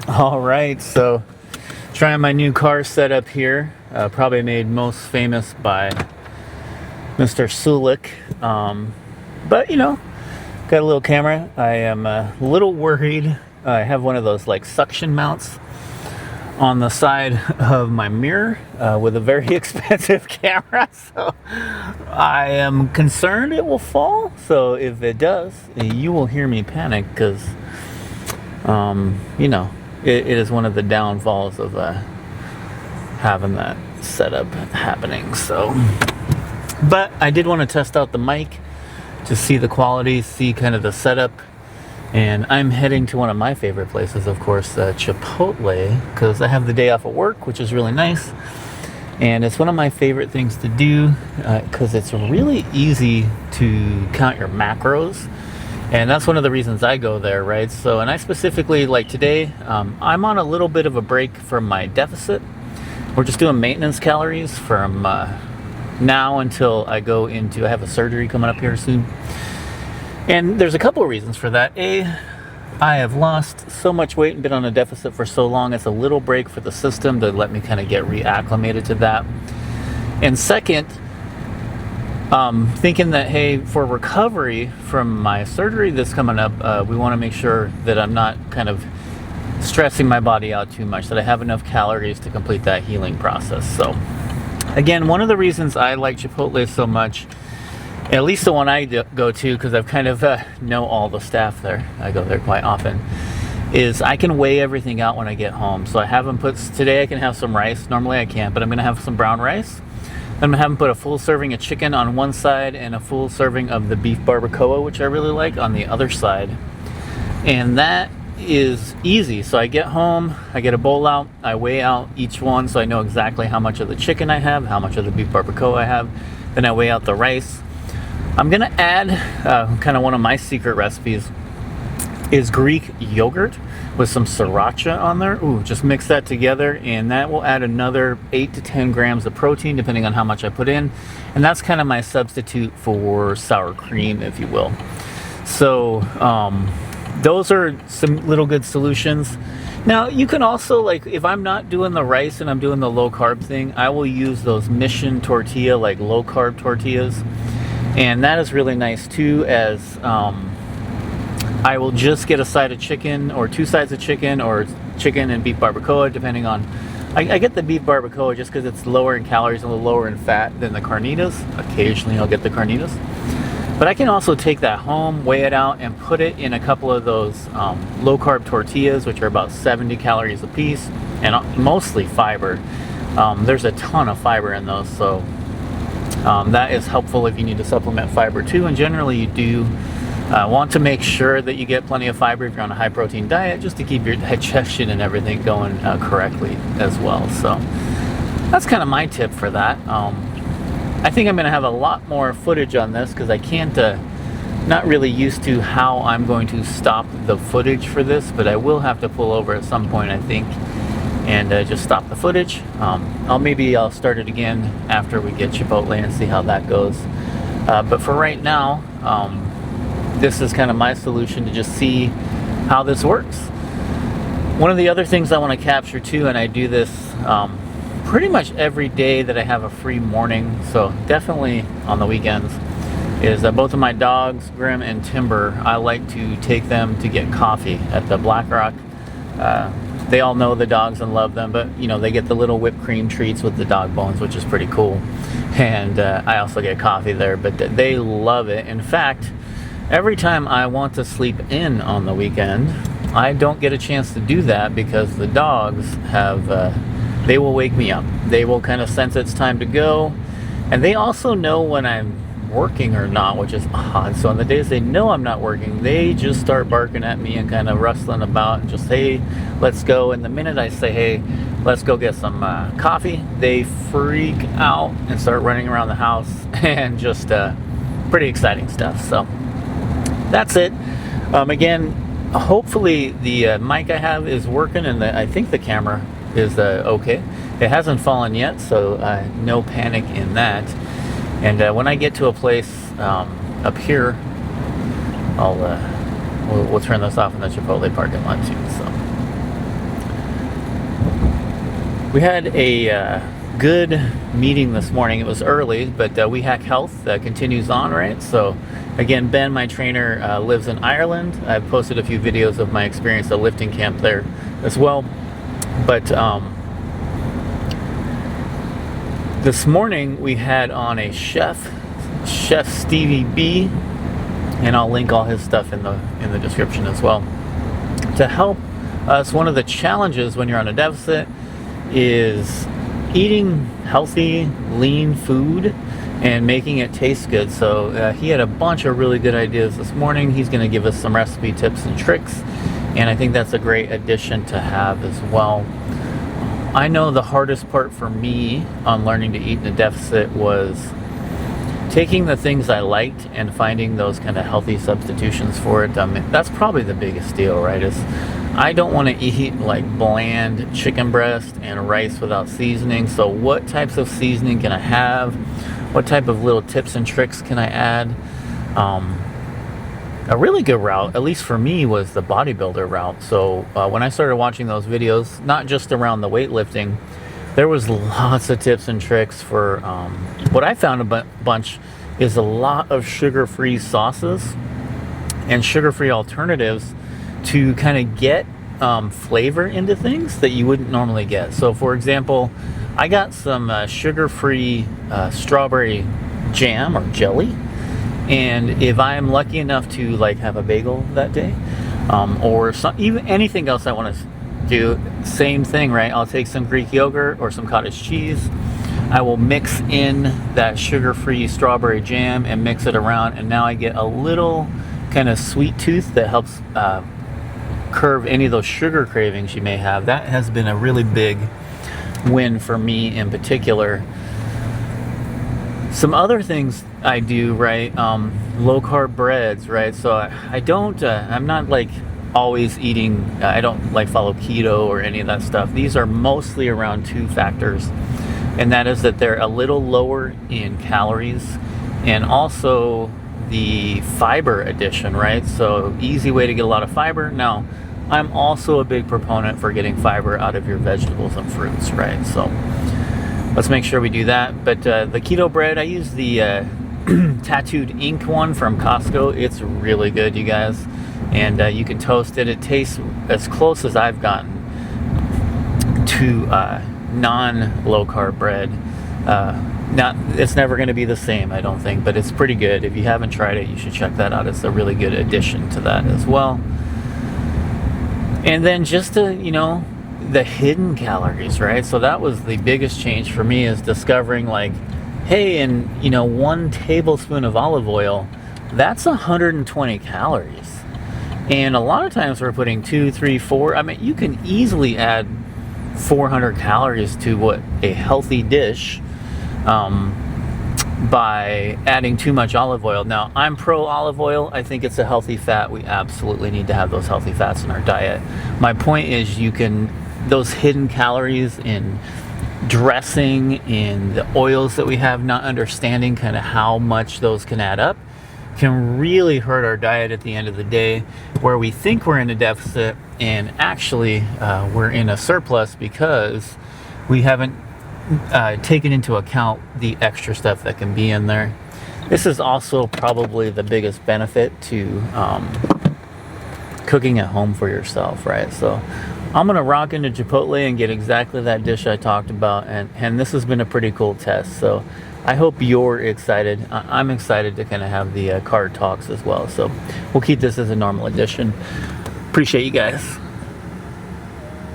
All right, so trying my new car setup here, probably made most famous by Mr. Sulik. But got a little camera. I am a little worried. I have one of those like suction mounts on the side of my mirror with a very expensive camera, so I am concerned it will fall. So if it does, you will hear me panic because it is one of the downfalls of having that setup happening. So, but I did want to test out the mic to see the quality, see kind of the setup. And I'm heading to one of my favorite places, of course, Chipotle, because I have the day off of work, which is really nice. And it's one of my favorite things to do because it's really easy to count your macros. And that's one of the reasons I go there, right? So, and I specifically, like today, I'm on a little bit of a break from my deficit. We're just doing maintenance calories from now until I have a surgery coming up here soon. And there's a couple of reasons for that. A, I have lost so much weight and been on a deficit for so long, it's a little break for the system to let me kind of get reacclimated to that. And second, thinking that, hey, for recovery from my surgery that's coming up, we want to make sure that I'm not kind of stressing my body out too much, that I have enough calories to complete that healing process. So, again, one of the reasons I like Chipotle so much, at least the one I go to, because I've kind of know all the staff there, I go there quite often, is I can weigh everything out when I get home. So I have them today I can have some rice. Normally I can't, but I'm going to have some brown rice. I'm going to have them put a full serving of chicken on one side and a full serving of the beef barbacoa, which I really like, on the other side. And that is easy. So I get home, I get a bowl out, I weigh out each one so I know exactly how much of the chicken I have, how much of the beef barbacoa I have. Then I weigh out the rice. I'm going to add kind of one of my secret recipes is Greek yogurt with some sriracha on there. Ooh, just mix that together, and that will add another 8 to 10 grams of protein depending on how much I put in. And that's kind of my substitute for sour cream, if you will. So those are some little good solutions. Now you can also, like, if I'm not doing the rice and I'm doing the low carb thing, I will use those Mission tortilla, like low carb tortillas. And that is really nice too, as I will just get a side of chicken or two sides of chicken, or chicken and beef barbacoa, depending on. I get the beef barbacoa just because it's lower in calories and a little lower in fat than the carnitas. Occasionally I'll get the carnitas. But I can also take that home, weigh it out, and put it in a couple of those low carb tortillas, which are about 70 calories a piece, and mostly fiber. There's a ton of fiber in those, so that is helpful if you need to supplement fiber too. And generally you do want to make sure that you get plenty of fiber if you're on a high protein diet, just to keep your digestion and everything going correctly as well. So that's kind of my tip for that. I think I'm going to have a lot more footage on this because I can't, not really used to how I'm going to stop the footage for this, but I will have to pull over at some point, I think, and just stop the footage. I'll start it again after we get Chipotle and see how that goes. But for right now, this is kind of my solution to just see how this works. One of the other things I want to capture too, and I do this pretty much every day that I have a free morning, so definitely on the weekends, is that both of my dogs, Grim and Timber, I like to take them to get coffee at the Black Rock. They all know the dogs and love them, but they get the little whipped cream treats with the dog bones, which is pretty cool. And I also get coffee there, but they love it. In fact, every time I want to sleep in on the weekend, I don't get a chance to do that because the dogs they will wake me up. They will kind of sense it's time to go. And they also know when I'm working or not, which is odd. So on the days they know I'm not working, they just start barking at me and kind of rustling about and just, hey, let's go. And the minute I say, hey, let's go get some coffee, they freak out and start running around the house and just pretty exciting stuff. So that's it. Again, hopefully the mic I have is working, and I think the camera is okay. It hasn't fallen yet, so no panic in that. And when I get to a place up here, we'll turn this off in the Chipotle parking lot too. So We had a good meeting this morning. It was early, but We Hack Health continues on, right? So again, Ben, my trainer, lives in Ireland. I've posted a few videos of my experience at lifting camp there as well. But this morning we had on a chef Stevie B, and I'll link all his stuff in the description as well. To help us, one of the challenges when you're on a deficit is eating healthy, lean food and making it taste good. So he had a bunch of really good ideas this morning. He's going to give us some recipe tips and tricks, and I think that's a great addition to have as well. I know the hardest part for me on learning to eat in a deficit was taking the things I liked and finding those kind of healthy substitutions for it. That's probably the biggest deal, right? Is I don't want to eat like bland chicken breast and rice without seasoning. So what types of seasoning can I have? What type of little tips and tricks can I add? A really good route, at least for me, was the bodybuilder route. So when I started watching those videos, not just around the weightlifting, there was lots of tips and tricks for what I found a bunch is a lot of sugar-free sauces and sugar-free alternatives to kind of get flavor into things that you wouldn't normally get. So for example, I got some sugar-free strawberry jam or jelly, and if I'm lucky enough to like have a bagel that day, or even anything else I want to do, same thing, right? I'll take some Greek yogurt or some cottage cheese. I will mix in that sugar-free strawberry jam and mix it around, and now I get a little kind of sweet tooth that helps curb any of those sugar cravings you may have. That has been a really big win for me in particular. Some other things I do, right? Low carb breads, right? So I don't, I'm not like always eating, I don't like follow keto or any of that stuff. These are mostly around two factors, and that is that they're a little lower in calories and also the fiber addition, right? So easy way to get a lot of fiber. Now, I'm also a big proponent for getting fiber out of your vegetables and fruits, right? So let's make sure we do that. But the keto bread, I use the tattooed ink one from Costco. It's really good, you guys. And you can toast it. It tastes as close as I've gotten to non-low carb bread. It's never going to be the same, I don't think, but it's pretty good. If you haven't tried it, you should check that out. It's a really good addition to that as well. And then just the hidden calories, right? So that was the biggest change for me, is discovering like, hey, and 1 tablespoon of olive oil, that's 120 calories. And a lot of times we're putting 2, 3, 4. I mean, you can easily add 400 calories to what a healthy dish by adding too much olive oil. Now, I'm pro olive oil. I think it's a healthy fat. We absolutely need to have those healthy fats in our diet. My point is, those hidden calories in dressing, in the oils that we have, not understanding kind of how much those can add up, can really hurt our diet at the end of the day, where we think we're in a deficit and actually we're in a surplus because we haven't taken into account the extra stuff that can be in there. This is also probably the biggest benefit to cooking at home for yourself, right? So I'm gonna rock into Chipotle and get exactly that dish I talked about, and this has been a pretty cool test. So I hope you're excited. I'm excited to kind of have the car talks as well. So we'll keep this as a normal edition. Appreciate you guys.